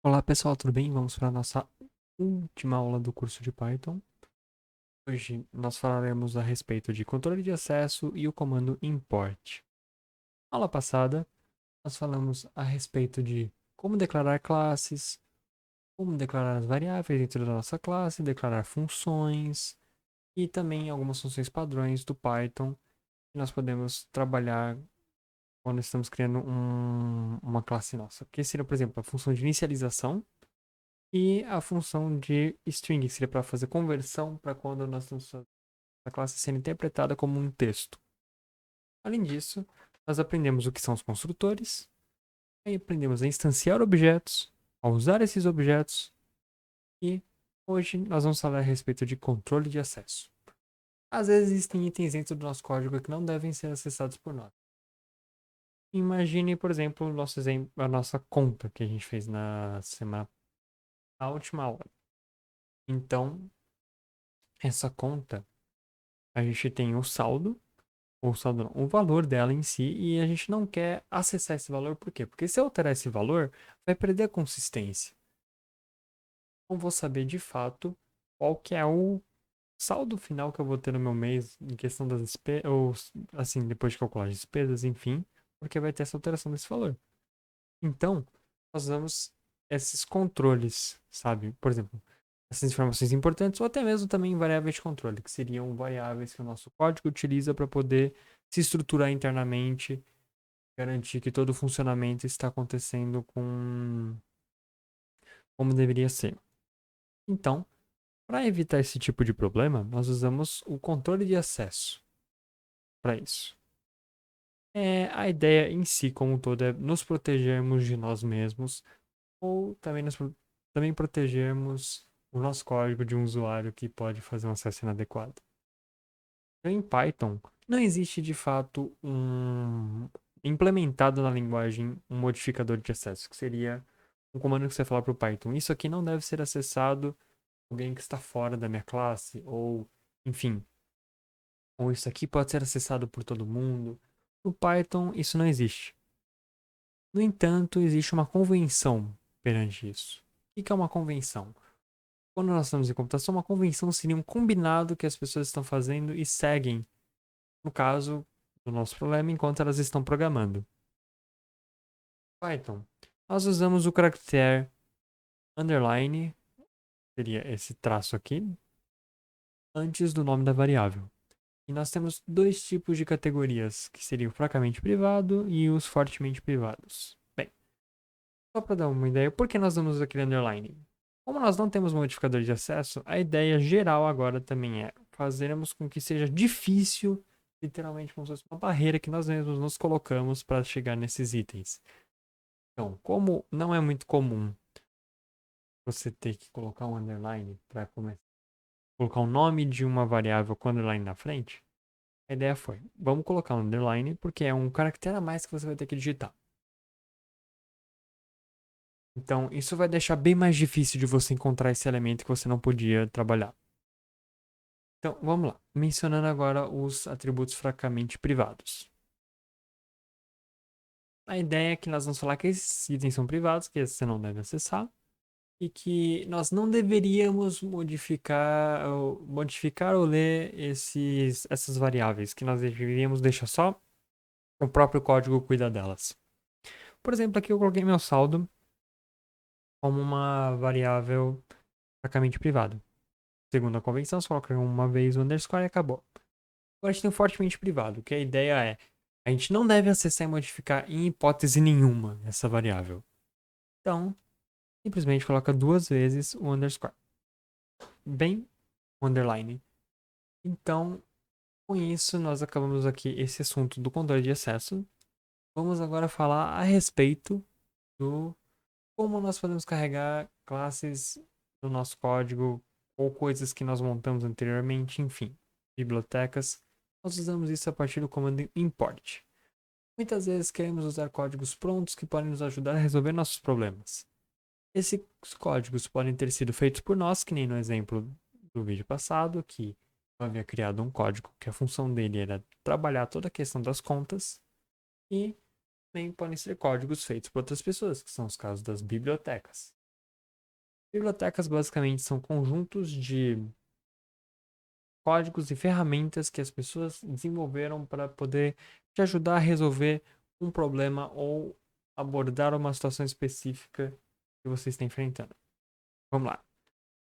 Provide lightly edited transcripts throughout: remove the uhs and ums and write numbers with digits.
Olá pessoal, tudo bem? Vamos para a nossa última aula do curso de Python. Hoje nós falaremos a respeito de controle de acesso e o comando import. Na aula passada, nós falamos a respeito de como declarar classes, como declarar as variáveis dentro da nossa classe, declarar funções e também algumas funções padrões do Python que nós podemos trabalhar quando estamos criando uma classe nossa. Que seria, por exemplo, a função de inicialização e a função de string, que seria para fazer conversão para quando nós temos a classe sendo interpretada como um texto. Além disso, nós aprendemos o que são os construtores, aí aprendemos a instanciar objetos, a usar esses objetos, e hoje nós vamos falar a respeito de controle de acesso. Às vezes existem itens dentro do nosso código que não devem ser acessados por nós. Imagine, por exemplo, a nossa conta que a gente fez na última aula. Então, essa conta, a gente tem o saldo não, o valor dela em si, e a gente não quer acessar esse valor, por quê? Porque se eu alterar esse valor, vai perder a consistência. Não vou saber de fato qual que é o saldo final que eu vou ter no meu mês em questão das despesas, ou assim, depois de calcular as despesas, enfim, porque vai ter essa alteração desse valor. Então, nós usamos esses controles, sabe? Por exemplo, essas informações importantes, ou até mesmo também variáveis de controle, que seriam variáveis que o nosso código utiliza para poder se estruturar internamente, garantir que todo o funcionamento está acontecendo como deveria ser. Então, para evitar esse tipo de problema, nós usamos o controle de acesso para isso. A ideia em si, como um todo, é nos protegermos de nós mesmos ou também protegermos o nosso código de um usuário que pode fazer um acesso inadequado. Em Python, não existe de fato implementado na linguagem um modificador de acesso, que seria um comando que você fala para o Python. Isso aqui não deve ser acessado por alguém que está fora da minha classe, ou enfim, ou isso aqui pode ser acessado por todo mundo. No Python, isso não existe. No entanto, existe uma convenção perante isso. O que é uma convenção? Quando nós estamos em computação, uma convenção seria um combinado que as pessoas estão fazendo e seguem, no caso do nosso problema, enquanto elas estão programando. Python. Nós usamos o caractere underline, seria esse traço aqui, antes do nome da variável. E nós temos dois tipos de categorias, que seriam o fracamente privado e os fortemente privados. Bem, só para dar uma ideia, por que nós damos aquele underline? Como nós não temos modificador de acesso, a ideia geral agora também é fazermos com que seja difícil, literalmente como se fosse uma barreira que nós mesmos nos colocamos para chegar nesses itens. Então, como não é muito comum você ter que colocar um underline para colocar o nome de uma variável com underline na frente, a ideia foi, vamos colocar um underline porque é um caractere a mais que você vai ter que digitar. Então, isso vai deixar bem mais difícil de você encontrar esse elemento que você não podia trabalhar. Então, vamos lá. Mencionando agora os atributos fracamente privados. A ideia é que nós vamos falar que esses itens são privados, que você não deve acessar, e que nós não deveríamos modificar ou ler essas variáveis, que nós deveríamos deixar só o próprio código cuida delas. Por exemplo, aqui eu coloquei meu saldo como uma variável fracamente privada. Segundo a convenção, você coloca uma vez o underscore e acabou. Agora a gente tem o fortemente privado, que a ideia é a gente não deve acessar e modificar em hipótese nenhuma essa variável. Então, simplesmente coloca duas vezes o underscore. Bem underline. Então, com isso, nós acabamos aqui esse assunto do controle de acesso. Vamos agora falar a respeito do como nós podemos carregar classes do nosso código ou coisas que nós montamos anteriormente, enfim, bibliotecas. Nós usamos isso a partir do comando import. Muitas vezes queremos usar códigos prontos que podem nos ajudar a resolver nossos problemas. Esses códigos podem ter sido feitos por nós, que nem no exemplo do vídeo passado, que eu havia criado um código que a função dele era trabalhar toda a questão das contas, e também podem ser códigos feitos por outras pessoas, que são os casos das bibliotecas. Bibliotecas basicamente são conjuntos de códigos e ferramentas que as pessoas desenvolveram para poder te ajudar a resolver um problema ou abordar uma situação específica que você está enfrentando. Vamos lá.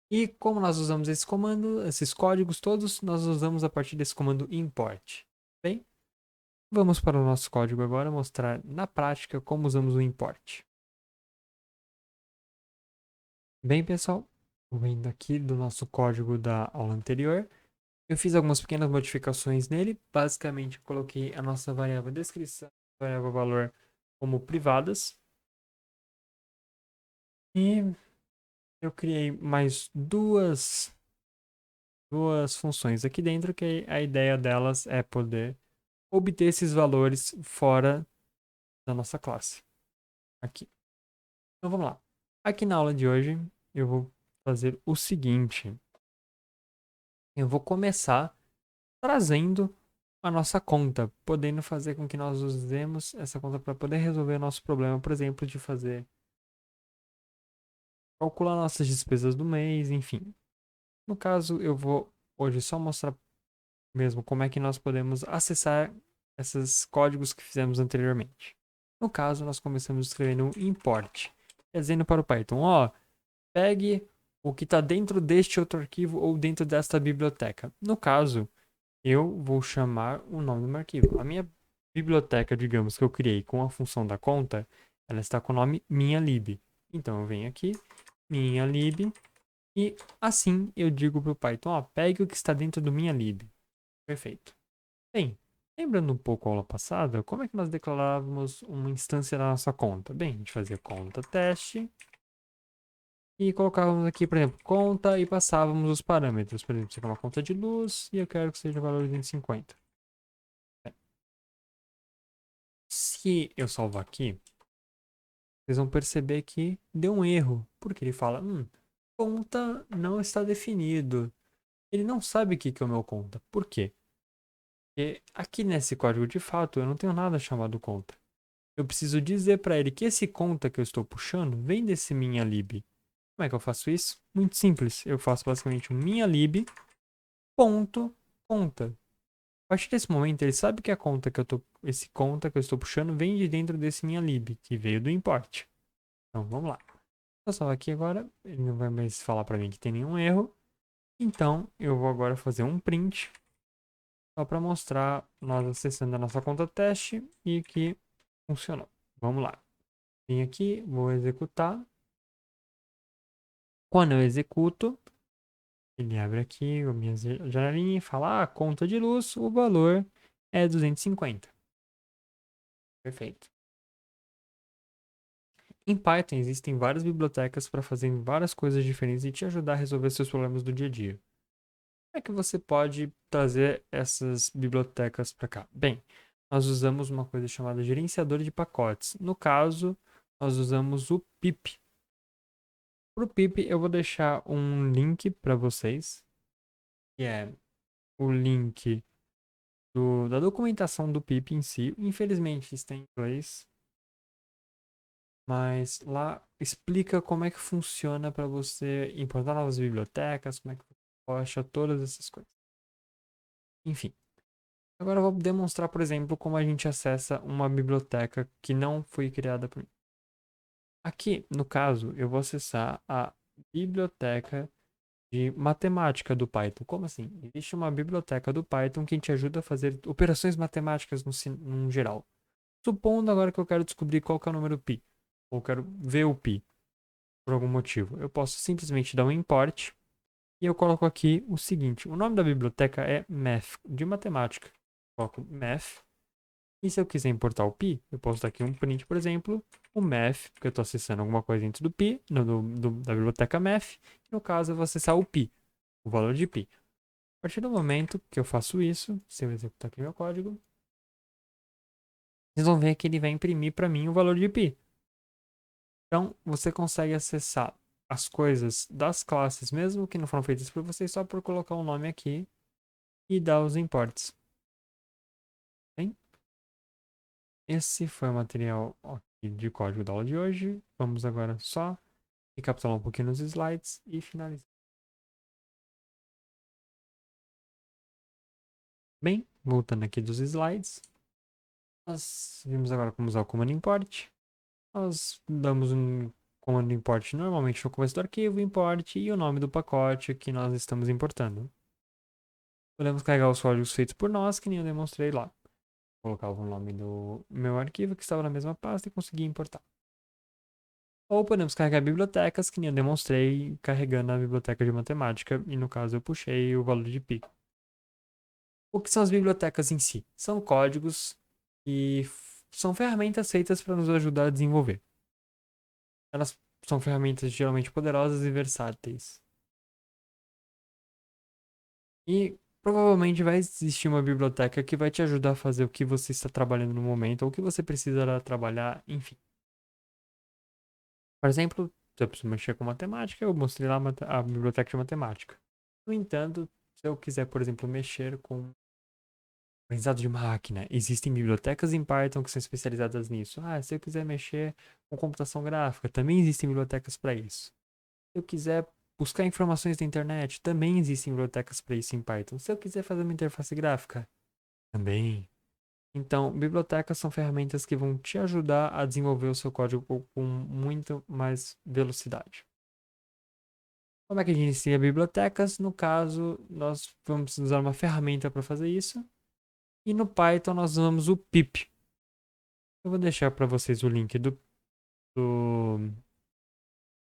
E como nós usamos esse comando, esses códigos todos, nós usamos a partir desse comando import. Bem, vamos para o nosso código agora mostrar na prática como usamos o import. Bem, pessoal, vendo aqui do nosso código da aula anterior, eu fiz algumas pequenas modificações nele. Basicamente, eu coloquei a nossa variável descrição, variável valor como privadas. E eu criei mais duas funções aqui dentro, que a ideia delas é poder obter esses valores fora da nossa classe. Aqui. Então vamos lá. Aqui na aula de hoje, eu vou fazer o seguinte. Eu vou começar trazendo a nossa conta, podendo fazer com que nós usemos essa conta para poder resolver o nosso problema, por exemplo, de fazer calcular nossas despesas do mês, enfim. No caso, eu vou hoje só mostrar mesmo como é que nós podemos acessar esses códigos que fizemos anteriormente. No caso, nós começamos escrevendo um import, dizendo para o Python, ó, pegue o que está dentro deste outro arquivo ou dentro desta biblioteca. No caso, eu vou chamar o nome do meu arquivo. A minha biblioteca, digamos, que eu criei com a função da conta, ela está com o nome minhalib. Então eu venho aqui, minhalib, e assim eu digo para o Python, ó, pegue o que está dentro do minhalib. Perfeito. Bem, lembrando um pouco a aula passada, como é que nós declarávamos uma instância da nossa conta? Bem, a gente fazia conta teste e colocávamos aqui, por exemplo, conta e passávamos os parâmetros. Por exemplo, isso aqui é uma conta de luz e eu quero que seja o valor de 250. Se eu salvar aqui, vocês vão perceber que deu um erro, porque ele fala, conta não está definido. Ele não sabe o que é o meu conta. Por quê? Porque aqui nesse código de fato eu não tenho nada chamado conta. Eu preciso dizer para ele que esse conta que eu estou puxando vem desse minha lib. Como é que eu faço isso? Muito simples. Eu faço basicamente um minha lib ponto conta. A partir desse momento ele sabe que a conta que esse conta que eu estou puxando vem de dentro desse minha lib, que veio do import. Então vamos lá. Eu salvo aqui agora, ele não vai mais falar para mim que tem nenhum erro. Então eu vou agora fazer um print só para mostrar nós acessando a nossa conta teste e que funcionou. Vamos lá. Vim aqui, vou executar. Quando eu executo, ele abre aqui a minha janelinha e fala: conta de luz, o valor é 250. Perfeito. Em Python existem várias bibliotecas para fazer várias coisas diferentes e te ajudar a resolver seus problemas do dia a dia. Como é que você pode trazer essas bibliotecas para cá? Bem, nós usamos uma coisa chamada gerenciador de pacotes. No caso, nós usamos o pip. Para o pip, eu vou deixar um link para vocês, que é o link da documentação do pip em si. Infelizmente, está em inglês, mas lá explica como é que funciona para você importar novas bibliotecas, como é que você acha todas essas coisas. Enfim. Agora eu vou demonstrar, por exemplo, como a gente acessa uma biblioteca que não foi criada por mim. Aqui, no caso, eu vou acessar a biblioteca de matemática do Python. Como assim? Existe uma biblioteca do Python que te ajuda a fazer operações matemáticas no geral. Supondo agora que eu quero descobrir qual que é o número π, ou quero ver o π, por algum motivo. Eu posso simplesmente dar um import e eu coloco aqui o seguinte. O nome da biblioteca é math, de matemática. Coloco math. E se eu quiser importar o π, eu posso dar aqui um print, por exemplo, o math, porque eu estou acessando alguma coisa dentro do π, da biblioteca math. No caso, eu vou acessar o π, o valor de π. A partir do momento que eu faço isso, se eu executar aqui meu código, vocês vão ver que ele vai imprimir para mim o valor de π. Então, você consegue acessar as coisas das classes, mesmo que não foram feitas por vocês, só por colocar um nome aqui e dar os imports. Bem, esse foi o material de código da aula de hoje. Vamos agora só Recapitular um pouquinho nos slides e finalizar. Bem, voltando aqui dos slides, nós vimos agora como usar o comando import. Nós damos um comando import normalmente no começo do arquivo, import e o nome do pacote que nós estamos importando. Podemos carregar os códigos feitos por nós, que nem eu demonstrei lá. Colocava o nome do meu arquivo que estava na mesma pasta e conseguia importar. Ou podemos carregar bibliotecas, que nem eu demonstrei, carregando a biblioteca de matemática, e no caso eu puxei o valor de pi. O que são as bibliotecas em si? São códigos e são ferramentas feitas para nos ajudar a desenvolver. Elas são ferramentas geralmente poderosas e versáteis. E provavelmente vai existir uma biblioteca que vai te ajudar a fazer o que você está trabalhando no momento ou o que você precisará trabalhar, enfim. Por exemplo, se eu preciso mexer com matemática, eu mostrei lá a biblioteca de matemática. No entanto, se eu quiser, por exemplo, mexer com aprendizado de máquina, existem bibliotecas em Python que são especializadas nisso. Ah, se eu quiser mexer com computação gráfica, também existem bibliotecas para isso. Se eu quiser buscar informações na internet, também existem bibliotecas para isso em Python. Se eu quiser fazer uma interface gráfica, também. Então, bibliotecas são ferramentas que vão te ajudar a desenvolver o seu código com muito mais velocidade. Como é que a gente inicia bibliotecas? No caso, nós vamos usar uma ferramenta para fazer isso. E no Python nós usamos o pip. Eu vou deixar para vocês o link do,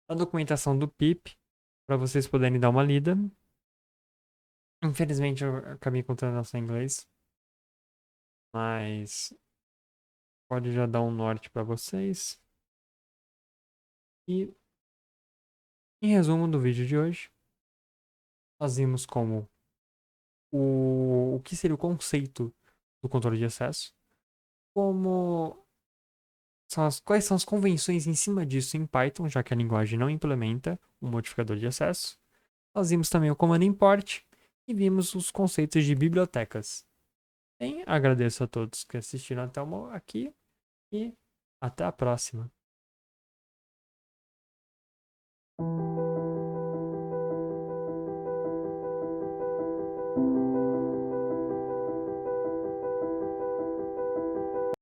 da documentação do pip para vocês poderem dar uma lida. Infelizmente eu acabei encontrando ela em inglês, mas pode já dar um norte para vocês. E em resumo do vídeo de hoje, nós vimos como o que seria o conceito do controle de acesso, como quais são as convenções em cima disso em Python, já que a linguagem não implementa um modificador de acesso. Nós vimos também o comando import e vimos os conceitos de bibliotecas. Bem, agradeço a todos que assistiram até aqui e até a próxima.